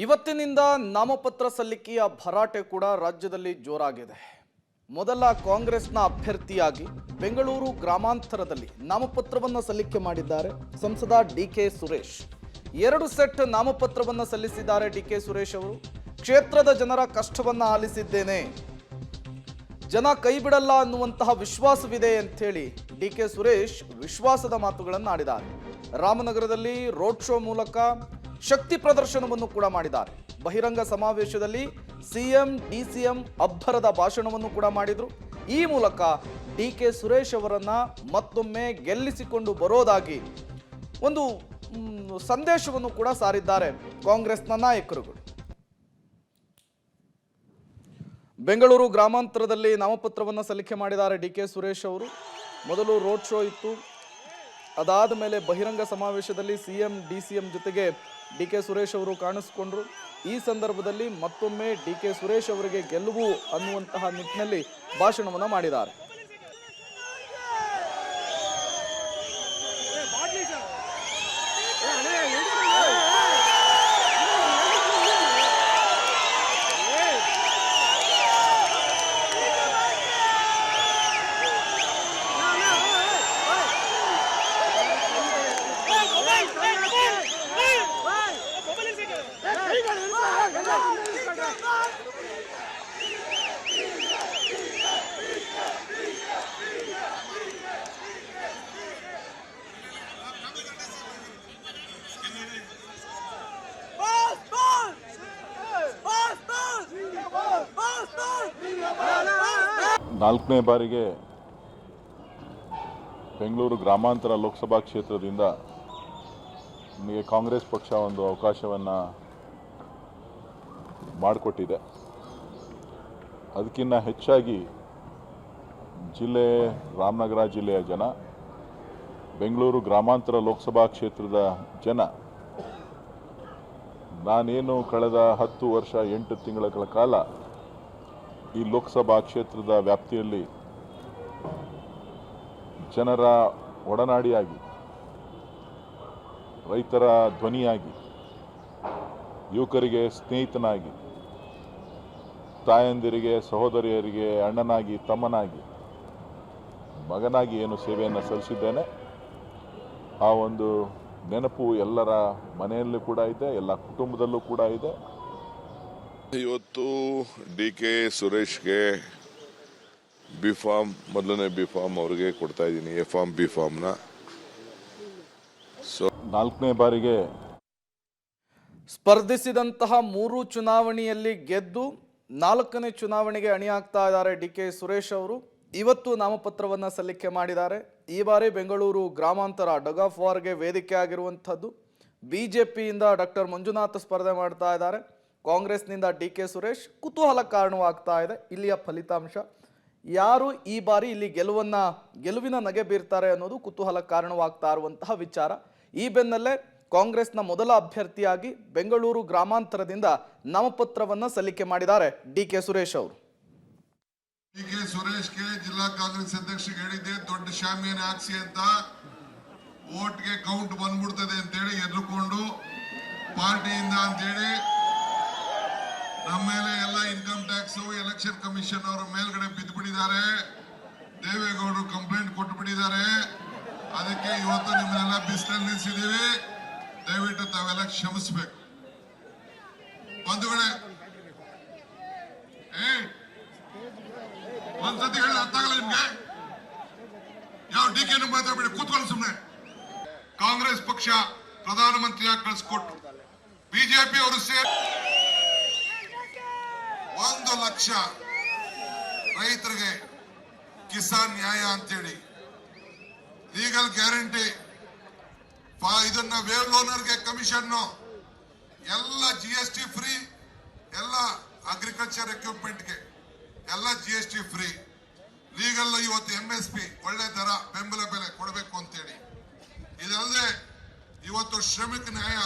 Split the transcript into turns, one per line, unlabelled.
ಇವತ್ತಿನಿಂದ ನಾಮಪತ್ರ ಸಲ್ಲಿಕೆಯ ಭರಾಟೆ ಕೂಡ ರಾಜ್ಯದಲ್ಲಿ ಜೋರಾಗಿದೆ. ಮೊದಲ ಕಾಂಗ್ರೆಸ್ನ ಅಭ್ಯರ್ಥಿಯಾಗಿ ಬೆಂಗಳೂರು ಗ್ರಾಮಾಂತರದಲ್ಲಿ ನಾಮಪತ್ರವನ್ನು ಸಲ್ಲಿಕೆ ಮಾಡಿದ್ದಾರೆ ಸಂಸದ ಡಿಕೆ ಸುರೇಶ್. 2 ಸೆಟ್ ನಾಮಪತ್ರವನ್ನು ಸಲ್ಲಿಸಿದ್ದಾರೆ ಡಿಕೆ ಸುರೇಶ್ ಅವರು. ಕ್ಷೇತ್ರದ ಜನರ ಕಷ್ಟವನ್ನು ಆಲಿಸಿದ್ದೇನೆ, ಜನ ಕೈ ಬಿಡಲ್ಲ ಅನ್ನುವಂತಹ ವಿಶ್ವಾಸವಿದೆ ಅಂತ ಹೇಳಿ ಡಿಕೆ ಸುರೇಶ್ ವಿಶ್ವಾಸದ ಮಾತುಗಳನ್ನು ಆಡಿದ್ದಾರೆ. ರಾಮನಗರದಲ್ಲಿ ರೋಡ್ ಶೋ ಮೂಲಕ ಶಕ್ತಿ ಪ್ರದರ್ಶನವನ್ನು ಕೂಡ ಮಾಡಿದ್ದಾರೆ. ಬಹಿರಂಗ ಸಮಾವೇಶದಲ್ಲಿ ಸಿಎಂ ಡಿಸಿಎಂ ಅಬ್ಬರದ ಭಾಷಣವನ್ನು ಕೂಡ ಮಾಡಿದ್ರು. ಈ ಮೂಲಕ ಡಿಕೆ ಸುರೇಶ್ ಅವರನ್ನ ಮತ್ತೊಮ್ಮೆ ಗೆಲ್ಲಿಸಿಕೊಂಡು ಬರೋದಾಗಿ ಒಂದು ಸಂದೇಶವನ್ನು ಕೂಡ ಸಾರಿದ್ದಾರೆ ಕಾಂಗ್ರೆಸ್ನ ನಾಯಕರುಗಳು. ಬೆಂಗಳೂರು ಗ್ರಾಮಾಂತರದಲ್ಲಿ ನಾಮಪತ್ರವನ್ನು ಸಲ್ಲಿಕೆ ಮಾಡಿದ್ದಾರೆ ಡಿಕೆ ಸುರೇಶ್ ಅವರು. ಮೊದಲು ರೋಡ್ ಶೋ ಇತ್ತು, ಅದಾದ ಮೇಲೆ ಬಹಿರಂಗ ಸಮಾವೇಶದಲ್ಲಿ ಸಿಎಂ ಡಿಸಿಎಂ ಜೊತೆಗೆ ಡಿಕೆ ಸುರೇಶ್ ಅವರು ಕಾಣಿಸಿಕೊಂಡ್ರು. ಈ ಸಂದರ್ಭದಲ್ಲಿ ಮತ್ತೊಮ್ಮೆ ಡಿಕೆ ಸುರೇಶ್ ಅವರಿಗೆ ಗೆಲುವು ಅನ್ನುವಂತಹ ನಿಟ್ಟಿನಲ್ಲಿ ಭಾಷಣವನ್ನು ಮಾಡಿದ್ದಾರೆ.
ನಾಲ್ಕನೇ ಬಾರಿಗೆ ಬೆಂಗಳೂರು ಗ್ರಾಮಾಂತರ ಲೋಕಸಭಾ ಕ್ಷೇತ್ರದಿಂದ ನಿಮಗೆ ಕಾಂಗ್ರೆಸ್ ಪಕ್ಷ ಒಂದು ಅವಕಾಶವನ್ನು ಮಾಡಿಕೊಟ್ಟಿದೆ. ಅದಕ್ಕಿಂತ ಹೆಚ್ಚಾಗಿ ರಾಮನಗರ ಜಿಲ್ಲೆಯ ಜನ, ಬೆಂಗಳೂರು ಗ್ರಾಮಾಂತರ ಲೋಕಸಭಾ ಕ್ಷೇತ್ರದ ಜನ, ನಾನೇನು ಕಳೆದ 10 ವರ್ಷ 8 ತಿಂಗಳ ಕಾಲ ಈ ಲೋಕಸಭಾ ಕ್ಷೇತ್ರದ ವ್ಯಾಪ್ತಿಯಲ್ಲಿ ಜನರ ಒಡನಾಡಿಯಾಗಿ, ರೈತರ ಧ್ವನಿಯಾಗಿ, ಯುವಕರಿಗೆ ಸ್ನೇಹಿತನಾಗಿ, ತಾಯಂದಿರಿಗೆ ಸಹೋದರಿಯರಿಗೆ ಅಣ್ಣನಾಗಿ, ತಮ್ಮನಾಗಿ, ಮಗನಾಗಿ ಏನು ಸೇವೆಯನ್ನು ಸಲ್ಲಿಸಿದ್ದೇನೆ, ಆ ಒಂದು ನೆನಪು ಎಲ್ಲರ ಮನೆಯಲ್ಲೂ ಕೂಡ ಇದೆ, ಎಲ್ಲ ಕುಟುಂಬದಲ್ಲೂ ಕೂಡ ಇದೆ.
ಇವತ್ತು ಡಿಕೆ ಸುರೇಶ್ಗೆ ಬಿಫಾರ್ಮ್, ಮೊದಲನೇ ಬಿಫಾರ್ಮ್ ಅವರಿಗೆ ಕೊಡ್ತಾ ಇದ್ದೀನಿ, ಎ ಫಾರ್ಮ್ ಬಿ ಫಾರ್ಮ್ನ.
ನಾಲ್ಕನೇ ಬಾರಿಗೆ
ಸ್ಪರ್ಧಿಸಿದಂತಹ 3 ಚುನಾವಣೆಯಲ್ಲಿ ಗೆದ್ದು 4ನೇ ಚುನಾವಣೆಗೆ ಅಣಿಯಾಗ್ತಾ ಇದ್ದಾರೆ ಡಿಕೆ ಸುರೇಶ್ ಅವರು. ಇವತ್ತು ನಾಮಪತ್ರವನ್ನು ಸಲ್ಲಿಕೆ ಮಾಡಿದ್ದಾರೆ. ಈ ಬಾರಿ ಬೆಂಗಳೂರು ಗ್ರಾಮಾಂತರ ಡಗ್ ಆಫ್ ವಾರ್ಗೆ ವೇದಿಕೆ ಆಗಿರುವಂಥದ್ದು. ಬಿಜೆಪಿಯಿಂದ ಡಾಕ್ಟರ್ ಮಂಜುನಾಥ್ ಸ್ಪರ್ಧೆ ಮಾಡ್ತಾ ಇದ್ದಾರೆ. ಕಾಂಗ್ರೆಸ್ನಿಂದ ಡಿಕೆ ಸುರೇಶ್. ಕುತೂಹಲ ಕಾರಣವಾಗ್ತಾ ಇದೆ ಇಲ್ಲಿಯ ಫಲಿತಾಂಶ. ಯಾರು ಈ ಬಾರಿ ಇಲ್ಲಿ ಗೆಲುವಿನ ನಗೆ ಬೀರ್ತಾರೆ ಅನ್ನೋದು ಕುತೂಹಲ ಕಾರಣವಾಗ್ತಾ ಇರುವಂತಹ ವಿಚಾರ. ಈ ಬೆನ್ನಲ್ಲೇ ಕಾಂಗ್ರೆಸ್ನ ಮೊದಲ ಅಭ್ಯರ್ಥಿಯಾಗಿ ಬೆಂಗಳೂರು ಗ್ರಾಮಾಂತರದಿಂದ ನಾಮಪತ್ರವನ್ನು ಸಲ್ಲಿಕೆ ಮಾಡಿದ್ದಾರೆ ಡಿಕೆ ಸುರೇಶ್ ಅವರು.
ಡಿಕೆ ಸುರೇಶ್ಗೆ ಜಿಲ್ಲಾ ಕಾಂಗ್ರೆಸ್ ಅಧ್ಯಕ್ಷರಿಗೆ ಹೇಳಿದ್ದೆ, ದೊಡ್ಡ ಶಾಮಿಯಾನ ಹಾಕ್ಸಿ ಅಂತ, ವೋಟ್ಗೆ ಕೌಂಟ್ ಬಂದ್ಬಿಡ್ತದೆ ಅಂತೇಳಿ ಎದುರುಕೊಂಡು ಪಾರ್ಟಿಯಿಂದ ಅಂತೇಳಿ ನಮ್ಮ ಮೇಲೆ ಎಲ್ಲ ಇನ್ಕಮ್ ಟ್ಯಾಕ್ಸ್ ಎಲೆಕ್ಷನ್ ಕಮಿಷನ್ ಅವರ ಮೇಲ್ಗಡೆ ಬಿದ್ದುಬಿಟ್ಟಿದ್ದಾರೆ. ದೇವೇಗೌಡರು ಕಂಪ್ಲೇಂಟ್ ಕೊಟ್ಟು ಬಿಟ್ಟಿದ್ದಾರೆ. ಅದಕ್ಕೆ ಇವತ್ತು ನಿಮ್ಮನ್ನೆಲ್ಲ ಬಿಸಿಲಲ್ಲಿ ನಿಲ್ಲಿಸಿದ್ದೀವಿ. ದಯವಿಟ್ಟು ತಾವೆಲ್ಲ ಕ್ಷಮಿಸಬೇಕು. ಬಂಧುಗಳೇ, ಒಂದ್ಸತಿ ಹೇಳಿ ಅರ್ಥ ಆಗಲ್ಲ ನಿಮ್ಗೆ? ಯಾವ ಡಿಕೆ ಮಾತಾಡ್ಬೇಡಿ, ಕೂತ್ಕೊಳ್ಳಿ ಸುಮ್ಮನೆ. ಕಾಂಗ್ರೆಸ್ ಪಕ್ಷ ಪ್ರಧಾನಮಂತ್ರಿಯಾಗಿ ಕಳಿಸ್ಕೊಟ್ಟು ಬಿಜೆಪಿ ಅವರು ಸೇರಿ 1 ಲಕ್ಷ ರೈತರಿಗೆ ಕಿಸಾನ್ ನ್ಯಾಯ ಅಂತೇಳಿ, ಲೀಗಲ್ ಗ್ಯಾರಂಟಿ, ಇದನ್ನ ವೇವ್ ಲೋನರ್ಗೆ ಕಮಿಷನ್, ಎಲ್ಲ GST ಫ್ರೀ, ಎಲ್ಲ ಅಗ್ರಿಕಲ್ಚರ್ ಎಕ್ವಿಪ್ಮೆಂಟ್ಗೆ ಎಲ್ಲ GST ಫ್ರೀ, ಲೀಗಲ್ ಇವತ್ತು MSP ಒಳ್ಳೆ ದರ ಬೆಂಬಲ ಬೆಲೆ ಕೊಡಬೇಕು ಅಂತೇಳಿ. ಇದಲ್ಲದೆ ಇವತ್ತು ಶ್ರಮಿಕ ನ್ಯಾಯ